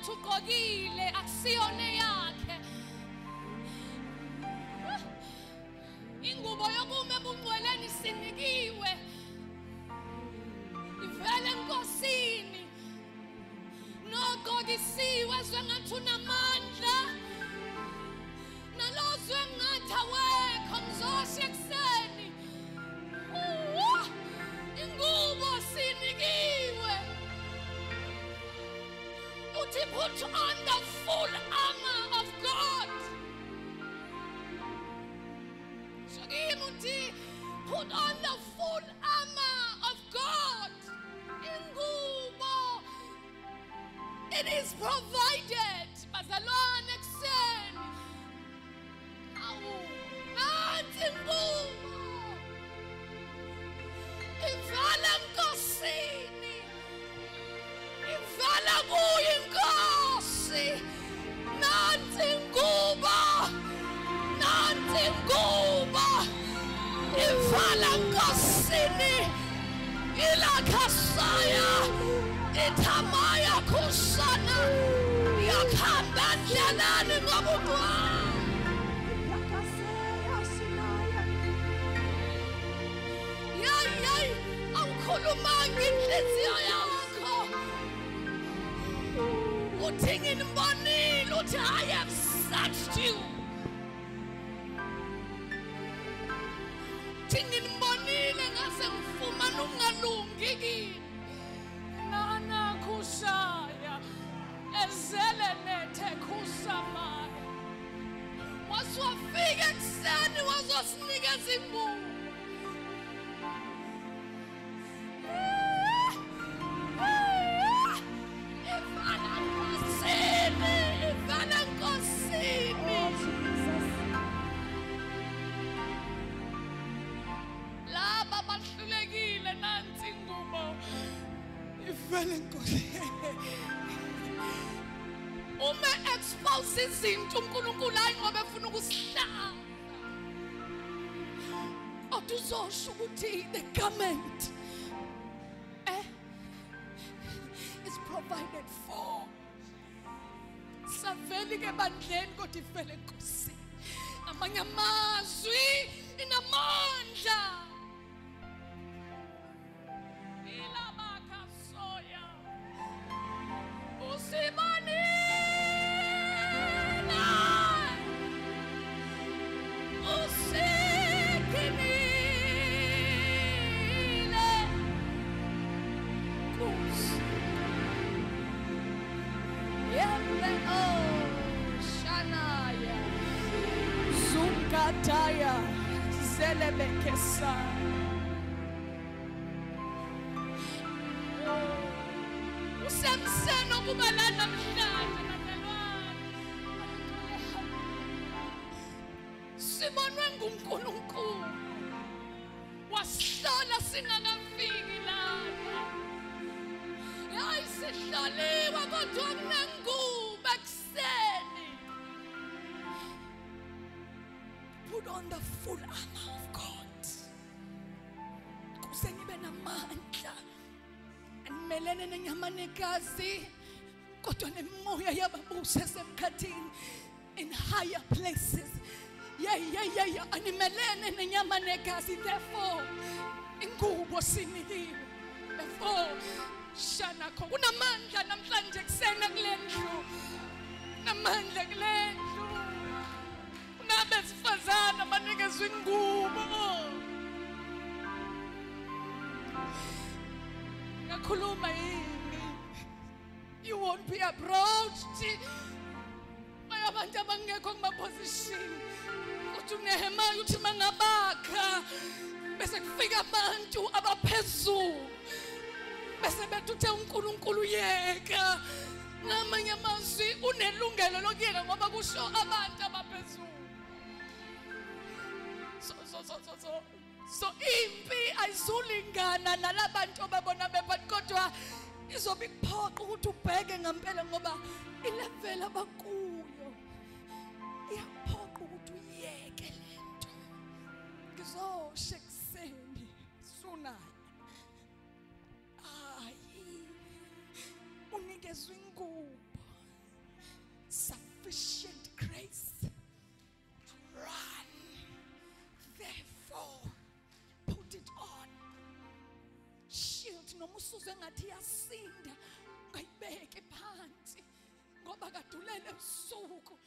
uthi ugqokile akusiyona yakhe. Ingubo yokuma ebungcweleni sinikiwe ivele enkosini. Nogqokisiwe ezwe ngathi unamandla, nalozwe ngathi awekho ngizosho ekuseni. Ingubo sinikiwe. Uthi put on the full armor of God. Shagim uthi put on the full armor of God. Ingubo. It is provided. Bazalwane ekuseni. Awu, nansi ingubo. Ivala enkosini. Ivala kuyo inkosi. Nansi ingubo. Nansi ingubo. Ivala enkosini. Ilakasaya. Itamaya kusana. Yakhamba ndleleni ngobungcwele. Awukhuluma ngenhliziyo yakho. Uthi nginibonile, uthi I have searched you. Uthi nginibonile ngase ngifumana ungalungi kimi. Nana kushaya ezele nethe kusamaya. Waswafika ekuseni wazosinikeza imbuzi. Ivala nkosini. Laba bahlulekile nansi ingubo. Ivala nkosini. Uma expose izinto uNkulunkulu hayi ngoba efuna ukusihlaba. Awuzosho ukuthi the garment is provided for. Saveli ke bandleni kodwa ivele enkosini. Amanye amazwi inamandla. Ilabaka soya. Usibanile. Usikinile. Yembe Shanaya Zunkataya Zelebekesa. Usemseno kubalana mhlanje bazalwane. Sibonwe nguNkulunkulu. Wasihlola singakafiki lapha. Hayi sihloliwe kodwa kunengubo ekuseni. Put on the full armor of God. Kuze ngibe namandla. Animelene nenyama negazi. Kodwa nemoya yababusi esemkhathini in higher places. Yeah. Animelene nenyama negazi. Therefore, ingubo sinikiwe. Therefore, Shanako, unamandla namhlanje kusena kulendlu. Namandla kulendlu. Unabesifazana banikezwe ingubo. Ngakhuluma yini? You won't be approached. Abantu abangekho kuma-position. Uthi uNehemiah uthi mangabakha bese kufika abantu abaphezulu. Bese bethu uNkulunkulu yeka. Ngamanye amazwi unelungelo lokuyeka ngoba kusho abantu abaphezulu. So impi ayizulingana nalabantu ababona bephansi kodwa izobe ikuphoqa ukuthi ubheke ngempela ngoba ilevel abakuyo iyaphoqa ukuthi uyeke lento. Ngizosho ekuseni sunayo. Unikezwe ingubo sufficient grace to run. Therefore, put it on. Shield noma usuzwe ngathi yasinda, ungayibeke phansi ngoba kadulele usuku.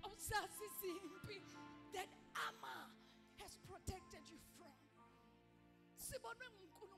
Awusazi izimpi that armor has protected you from. Sibonwe nguNkulunkulu